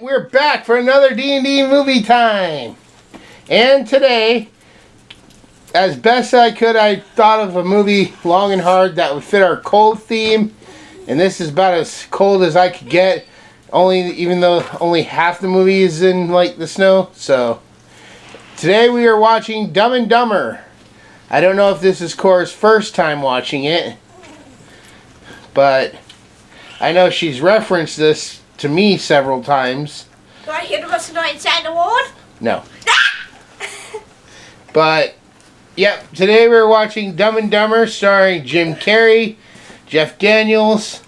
we're back for another D&D movie time. And today, as best I could, I thought of a movie long and hard that would fit our cold theme. And this is about as cold as I could get. Even though only half the movie is in like the snow. So today we are watching Dumb and Dumber. I don't know if this is Cora's first time watching it, but I know she's referenced this to me several times. Do I hear the rest of the night inside the ward? No. But, yep, today we're watching Dumb and Dumber starring Jim Carrey, Jeff Daniels.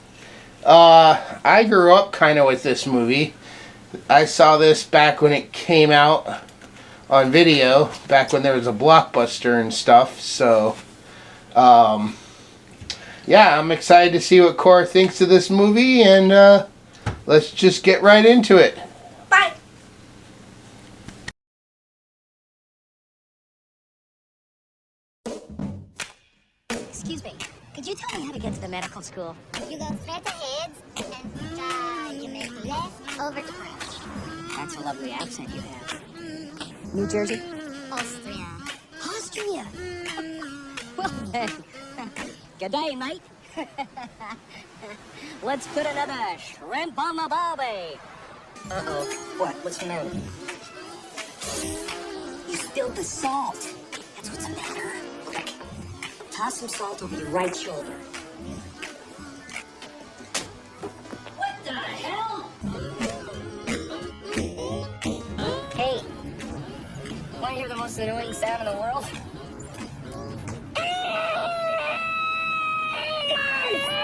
I grew up kind of with this movie. I saw this back when it came out on video, back when there was a Blockbuster and stuff. So, yeah, I'm excited to see what Cora thinks of this movie, and let's just get right into it. Bye. Excuse me, could you tell me how to get to the medical school? You go straight ahead, and you make left over to right. That's a lovely accent you have. New Jersey? Austria. Austria? Well, then, good day, mate. Let's put another shrimp on the barbie. Uh-oh. What? What's the matter? You spilled the salt. That's what's the matter. Quick. Toss some salt over your right shoulder. What the hell? Hey. Want to hear the most annoying sound in the world?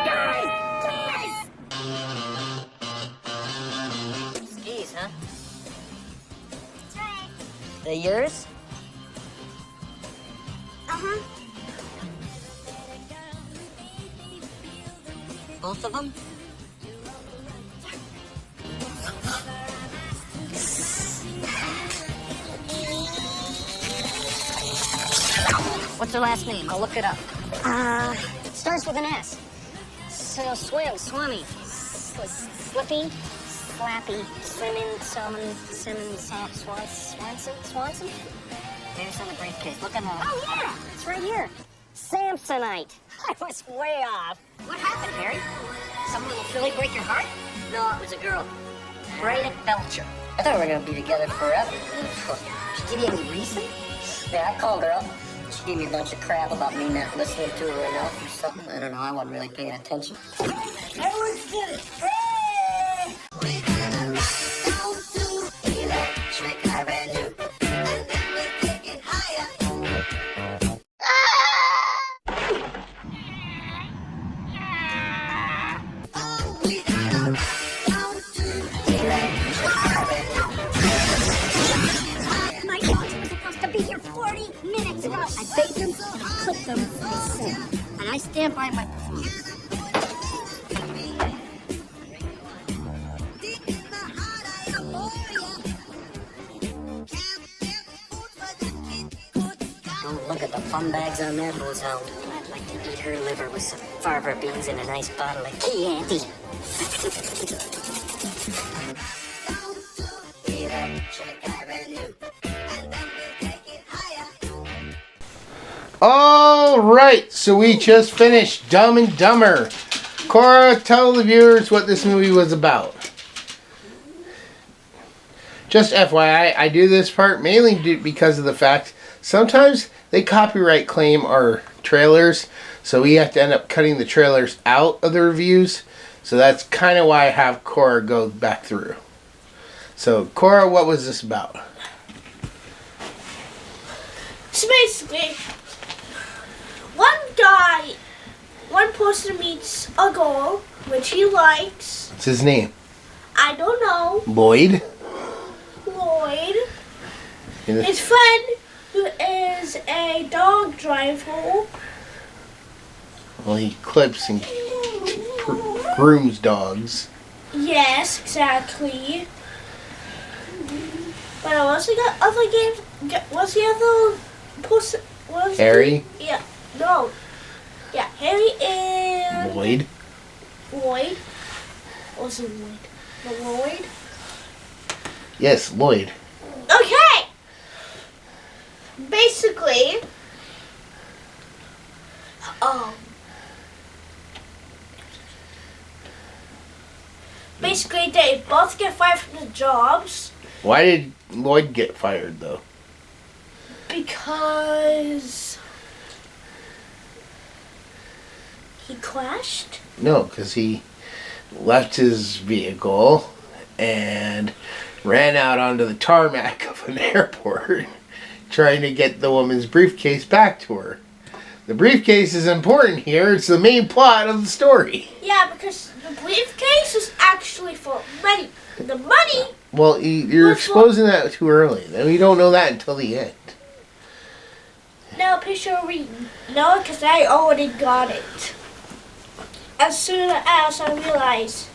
Guys! Skis, huh? That's right. They're yours? Uh-huh. Both of them? What's her last name? I'll look it up. Starts with an S. So, swimmy, slippy, slappy, Swanson? Maybe it's on the briefcase. Look at that. Oh, yeah! It's right here. Samsonite. I was way off. What happened, Harry? Some little filly break your heart? No, it was a girl. Brayden Belcher. I thought we were going to be together forever. Did she give you any reason? Yeah, I called her up. She gave me a bunch of crap about me not listening to her enough or something. I don't know. I wasn't really paying attention. Everyone's good. Hey! We're gonna rock down to Electric Avenue. And then we'll take it higher. Oh, we gotta rock down to Electric Avenue. My daughter was supposed to be here 40 minutes ago. I baked them, I cooked them, I sent. And I stand by my performance. Oh, look at the fun bags on that hose hound. I'd like to eat her liver with some farver beans and a nice bottle of Chianti. Alright, so we just finished Dumb and Dumber. Cora, tell the viewers what this movie was about. Just FYI, I do this part mainly because of the fact sometimes they copyright claim our trailers, so we have to end up cutting the trailers out of the reviews. So that's kind of why I have Cora go back through. So, Cora, what was this about? So basically, one person meets a girl, which he likes. What's his name? I don't know. Lloyd? Lloyd. His friend, who is a dog driver. Well, he clips and grooms dogs. Yes, exactly. But I also got other games. What's the other person? Harry? Yeah. No. Yeah, Harry and Lloyd? Lloyd. Also Lloyd. The Lloyd. Yes, Lloyd. Okay. Basically, they both get fired from the jobs Why did Lloyd get fired, though? because he crashed. No, because he left his vehicle and ran out onto the tarmac of an airport trying to get the woman's briefcase back to her. The briefcase is important here. It's the main plot of the story. Yeah, because the briefcase is actually for money. The money. Well, you're exposing that too early. We don't know that until the end. No, pretty sure we know it because I already got it. As soon as I realized.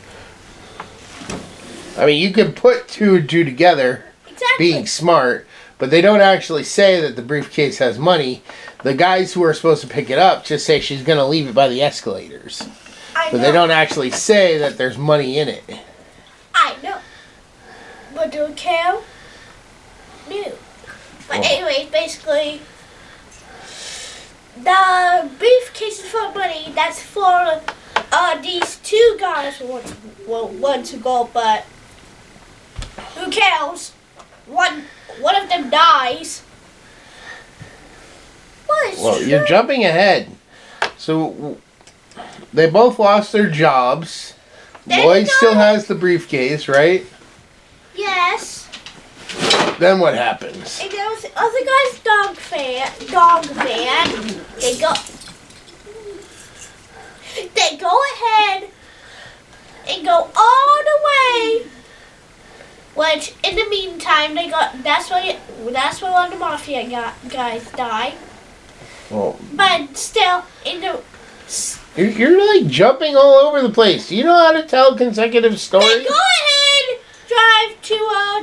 I mean, you can put two and two together, Exactly. being smart, but they don't actually say that the briefcase has money. The guys who are supposed to pick it up just say she's going to leave it by the escalators. I But know. they don't actually say that there's money in it. I know. But do you care? No. But anyways, basically, the briefcase is for money. That's for these two guys who want to go, but who cares? One of them dies. What? Well, you're jumping ahead. So, they both lost their jobs. Lloyd still has the briefcase, right? Yes. Then what happens? And there was the other guy's dog van. They go ahead and go all the way. Which in the meantime that's where one of the mafia guys died. Well, But still you're like jumping all over the place. Do you know how to tell consecutive they stories? go ahead, drive to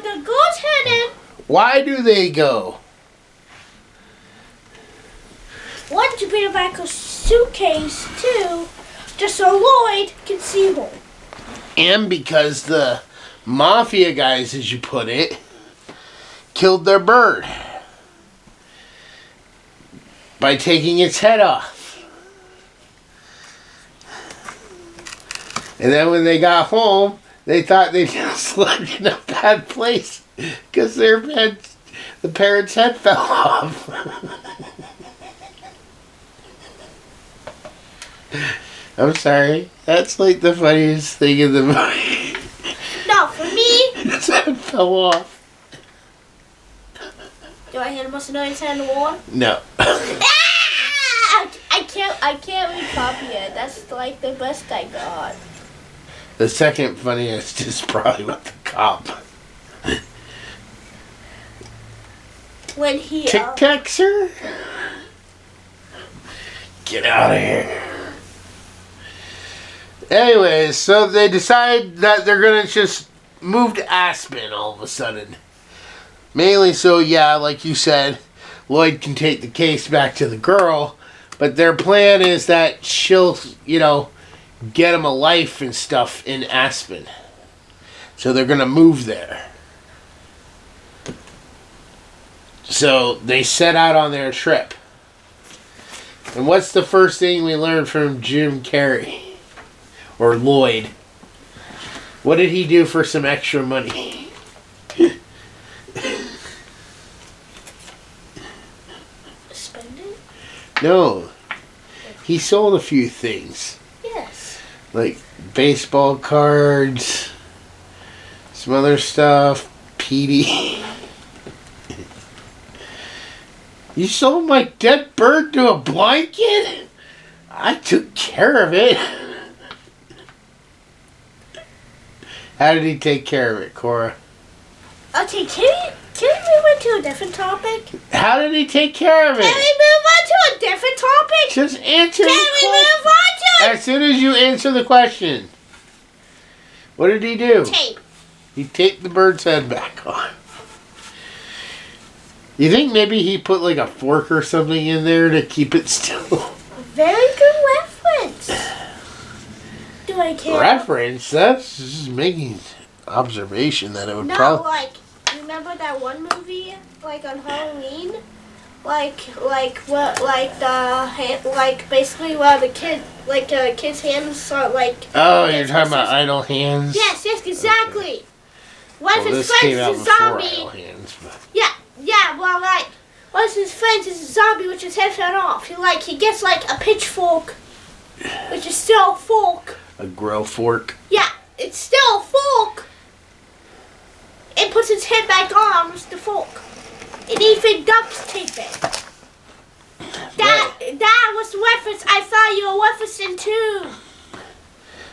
the girl's headed. Why do they go? One to bring back a suitcase, two, just so Lloyd can see her. And because the mafia guys, as you put it, killed their bird by taking its head off. And then when they got home, they thought they just lived in a bad place because the parents' head fell off. I'm sorry. That's like the funniest thing in the movie. No, for me. His head fell off. Do I hit him with his hand in the wall? No. Ah! I can't recopy it. That's like the best I got. The second funniest is probably with the cop. When he Tic Tac, sir? Get out of here. Anyways, so they decide that they're going to just move to Aspen all of a sudden. Mainly so, yeah, like you said, Lloyd can take the case back to the girl, but their plan is that she'll, get him a life and stuff in Aspen. So they're going to move there. So they set out on their trip. And what's the first thing we learned from Jim Carrey? Or Lloyd? What did he do for some extra money? spend it? No. He sold a few things. Yes. Like baseball cards, some other stuff, PD. You sold my dead bird to a blind kid? I took care of it. How did he take care of it, Cora? Okay, can we move on to a different topic? How did he take care of Can we it? move on to a different topic? Just answer Can the we question. move on to As soon as you answer the question. What did he do? a tape? He taped the bird's head back on. You think maybe he put like a fork or something in there to keep it still? Very good reference. Do I care? Reference? That's just making observation that it would Not probably... like remember that one movie, like on Halloween, basically where the kid's hands are like. Oh, you're talking about Idle Hands? Yes, exactly. Okay. One of his this came friends out is a before zombie. Idle Hands, but... Yeah, well, like, one of his friends is a zombie with his head cut off. He gets like a pitchfork, which is still a fork. A grill fork? Yeah, it's still a fork. And puts his head back on with the fork. And even duct tape it. That was the reference I thought you were referencing too.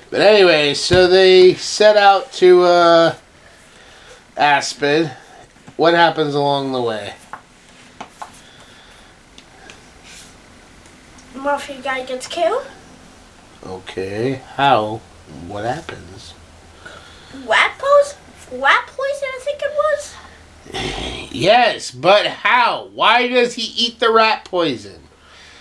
But anyway, so they set out to Aspen. What happens along the way? The mafia guy gets killed. Okay, how? What happens? Rat poison, I think it was. Yes, but how? Why does he eat the rat poison?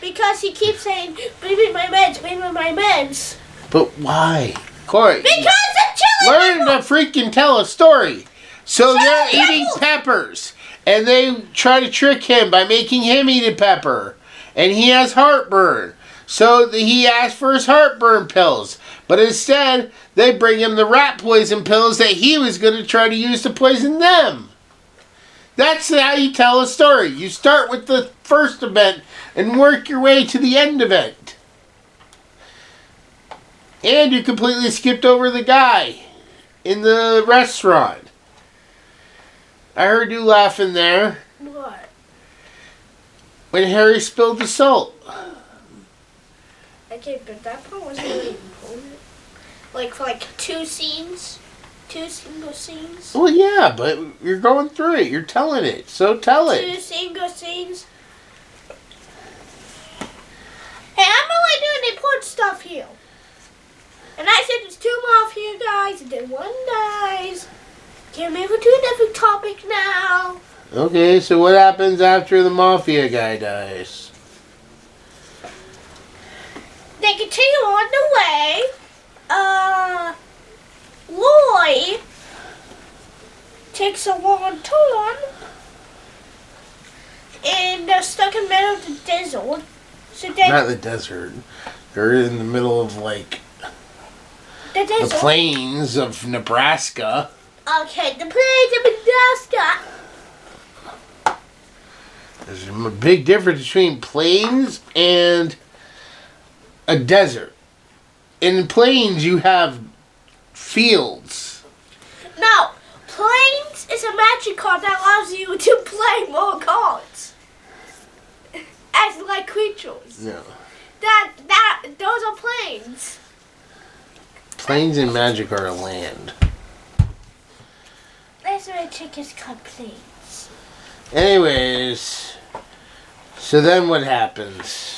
Because he keeps saying, "Bring me my meds, bring me my meds." But why? Corey, because the chili learn to freaking tell a story. So they're eating peppers, and they try to trick him by making him eat a pepper, and he has heartburn. So he asks for his heartburn pills, but instead they bring him the rat poison pills that he was going to try to use to poison them. That's how you tell a story. You start with the first event and work your way to the end event. And you completely skipped over the guy in the restaurant. I heard you laughing there. What? When Harry spilled the salt. Okay, but that part wasn't really important. Like two scenes. Two single scenes. Well, yeah, but you're going through it. You're telling it. So tell it. Two single scenes. Hey, I'm only doing important stuff here. And I said there's two mafia guys and then one dies. Can we move to a different topic now? Okay, so what happens after the mafia guy dies? They continue on the way. Lloyd takes a long turn. And they're stuck in the middle of the desert. So they... Not the desert. They're in the middle of, like, the desert. the plains of Nebraska. Okay, the plains of Nebraska. There's a big difference between plains and a desert. In plains, you have fields. No, plains is a magic card that allows you to play more cards as like creatures. No. Those are plains. Plains and magic are a land. That's why chickens called plains. Anyways, so then what happens?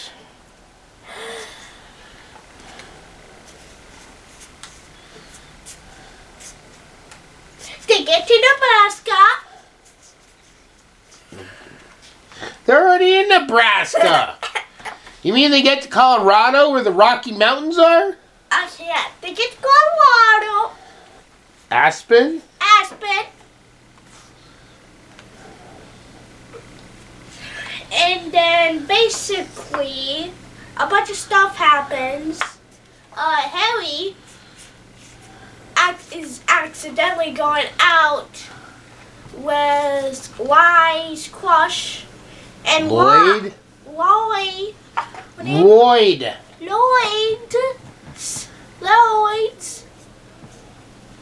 They get to Nebraska. They're already in Nebraska. You mean they get to Colorado where the Rocky Mountains are? Yeah, they get to Colorado. Aspen? Aspen. And then basically a bunch of stuff happens. Harry is accidentally going out with Wise Crush and Lloyd? Lloyd. Lloyd.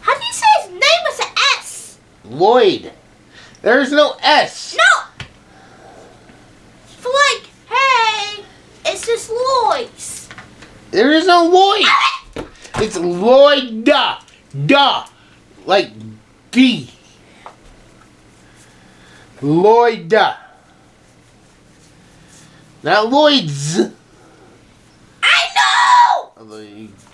How do you say his name with an S? Lloyd. There's no S. No. For like, hey, it's just Lloyd's. There is no Lloyd. It's Lloyd. Duh. Like D. Lloyd. Not Lloyd's. I know!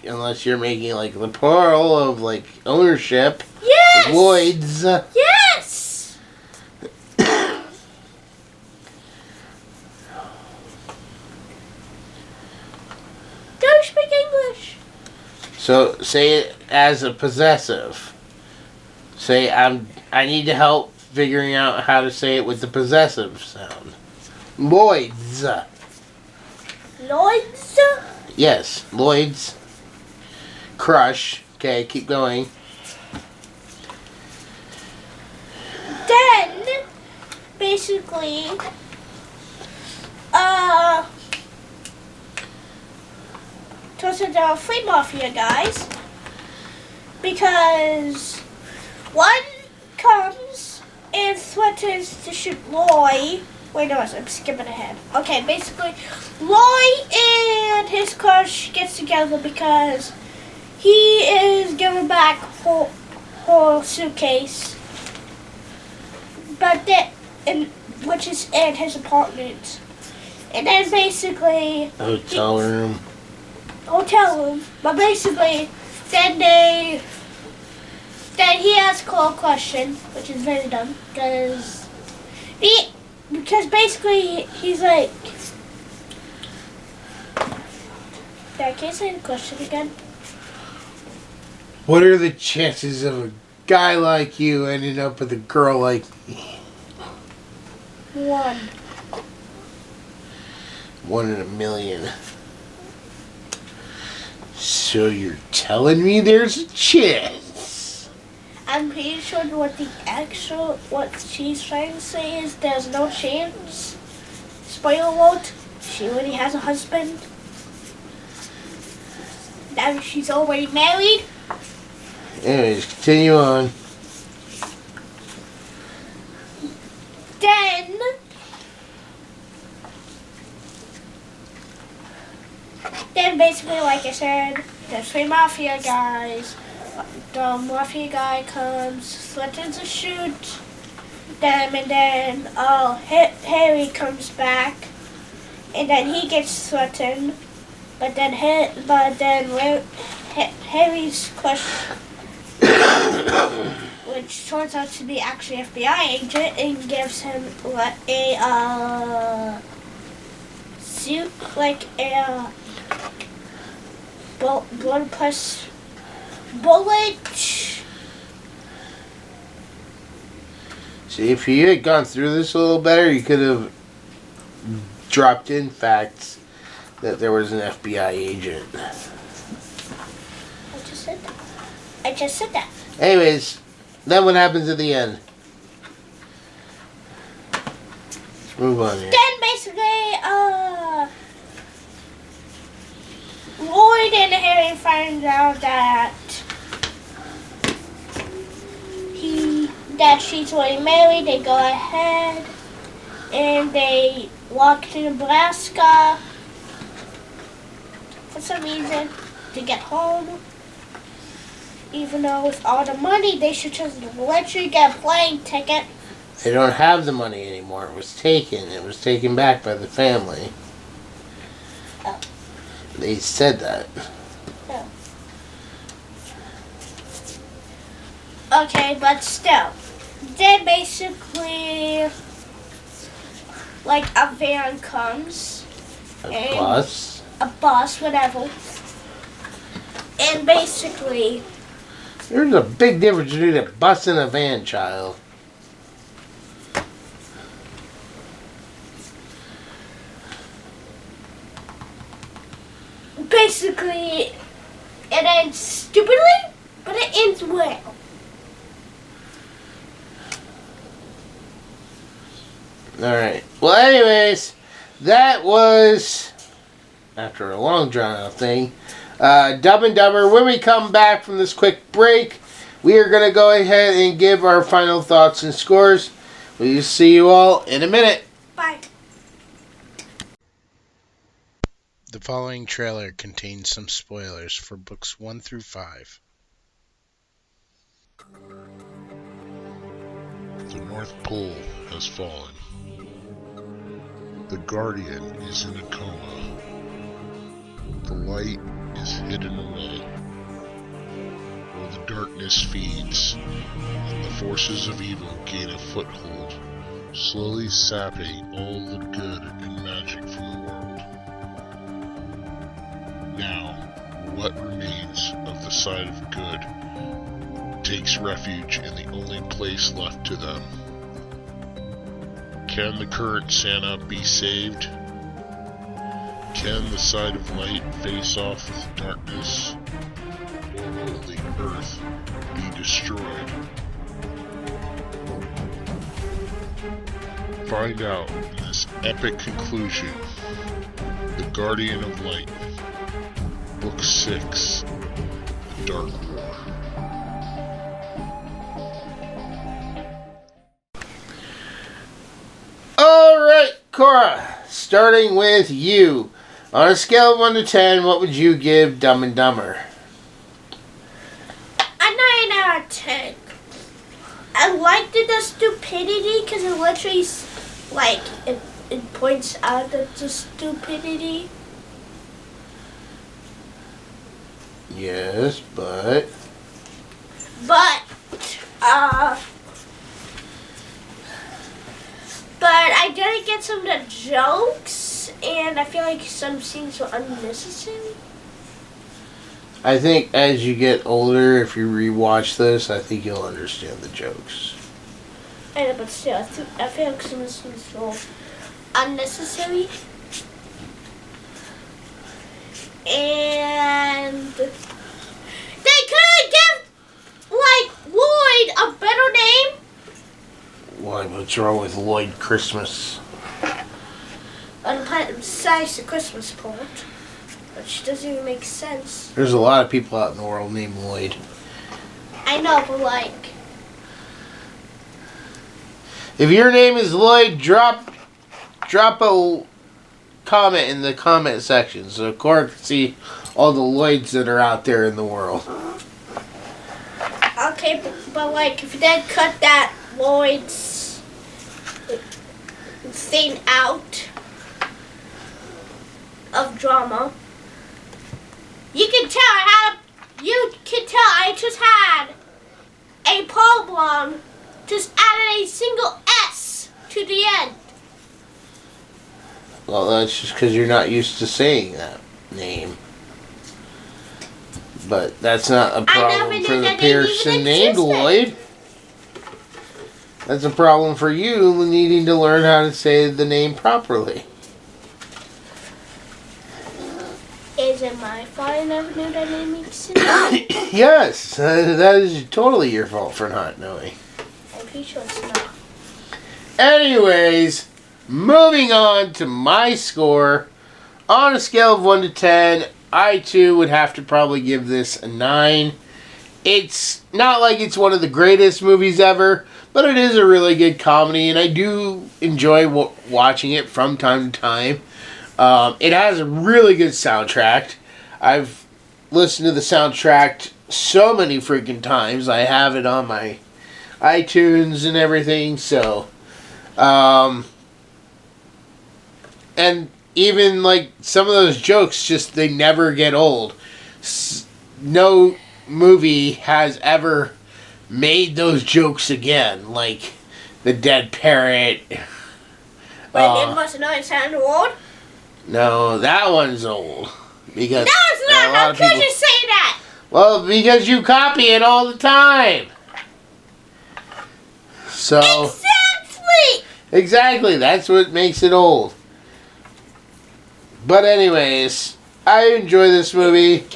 Unless you're making like the plural of like ownership. Yes! Lloyd's. Yes! Don't speak English. So say it as a possessive. Say I need to help figuring out how to say it with the possessive sound. Lloyd's. Lloyd's? Yes, Lloyd's crush. Okay, keep going. Then, basically, turns into three mafia guys. Because one comes and threatens to shoot Lloyd. Wait, no, I'm skipping ahead. Okay, basically, Lloyd and his crush gets together because he is giving back whole suitcase, but which is in his apartment, and then basically Hotel room. But basically, then he asks Cole a question, which is very dumb, because basically he's like, Dad, can you say the question again? What are the chances of a guy like you ending up with a girl like me? 1. 1 in a million. So you're telling me there's a chance? I'm pretty sure what she's trying to say is there's no chance. Spoiler alert, she already has a husband. Now she's already married. Anyways, continue on. Then basically, like I said, there's three mafia guys. The mafia guy comes, threatens to shoot them, and then Harry comes back, and then he gets threatened. But then Harry's question, which turns out to be actually FBI agent, and gives him a suit, like a blood plus bullet. See, if you had gone through this a little better, you could have dropped in facts that there was an FBI agent. I just said that. Anyways, then what happens at the end? Let's move on here. Then basically, Lloyd and Harry find out that she's already married. They go ahead and they walk to Nebraska for some reason to get home. Even though with all the money, they should just let you get a plane ticket. They don't have the money anymore. It was taken. It was taken back by the family. Oh. They said that. Oh. Okay, but still. Then basically, like a van comes. A bus? A bus, whatever. And basically, There's a big difference between a bus and a van, child. basically, it ends stupidly, but it ends well. Alright. Well, anyways, that was, after a long drawn out thing, Dumb and Dumber. When we come back from this quick break, we are going to go ahead and give our final thoughts and scores. We'll see you all in a minute. Bye. The following trailer contains some spoilers for books 1 through 5. The North Pole has fallen. The Guardian is in a coma. The light is hidden away. While the darkness feeds, and the forces of evil gain a foothold, slowly sapping all the good and magic from the world. Now, what remains of the side of good takes refuge in the only place left to them, Can the current Santa be saved? Can the side of light face off with darkness? Or will the earth be destroyed? Find out in this epic conclusion, The Guardian of Light, Book 6, The Dark War. Alright, Cora, starting with you. On a scale of 1 to 10, what would you give Dumb and Dumber? A 9 out of 10. I liked the stupidity because it literally, like, it points out the stupidity. Yes, but I didn't get some of the jokes, and I feel like some scenes were unnecessary. I think as you get older, if you rewatch this, I think you'll understand the jokes. I know, but still, I feel like some scenes were unnecessary. And they couldn't give, like, Lloyd a better name. What's wrong with Lloyd Christmas? Besides the Christmas part, which doesn't even make sense. There's a lot of people out in the world named Lloyd. I know, but like, if your name is Lloyd, drop a comment in the comment section so Cora can see all the Lloyds that are out there in the world. okay, but like, if you then cut that Lloyd's thing out of drama, you can tell I just had a problem just added a single S to the end. Well, that's just because you're not used to saying that name. But that's not a problem for the person named Lloyd. That's a problem for you needing to learn how to say the name properly. Is it my fault I never knew that name existed? Yes, that is totally your fault for not knowing. I'm pretty sure it's not. Anyways, moving on to my score. On a scale of 1 to 10, I too would have to probably give this a 9. It's not like it's one of the greatest movies ever, but it is a really good comedy, and I do enjoy watching it from time to time. It has a really good soundtrack. I've listened to the soundtrack so many freaking times. I have it on my iTunes and everything, so... and even, like, some of those jokes, just, they never get old. No movie has ever made those jokes again, like the dead parrot. Wait, it must not sound old? No, that one's old. Because no, it's not. How could you say that? Well, because you copy it all the time. So... Exactly, that's what makes it old. But anyways, I enjoy this movie.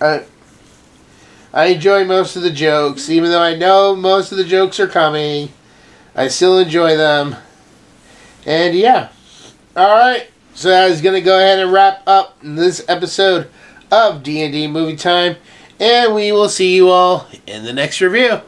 I enjoy most of the jokes, even though I know most of the jokes are coming. I still enjoy them. And yeah. Alright, so I was going to go ahead and wrap up this episode of D&D Movie Time. And we will see you all in the next review.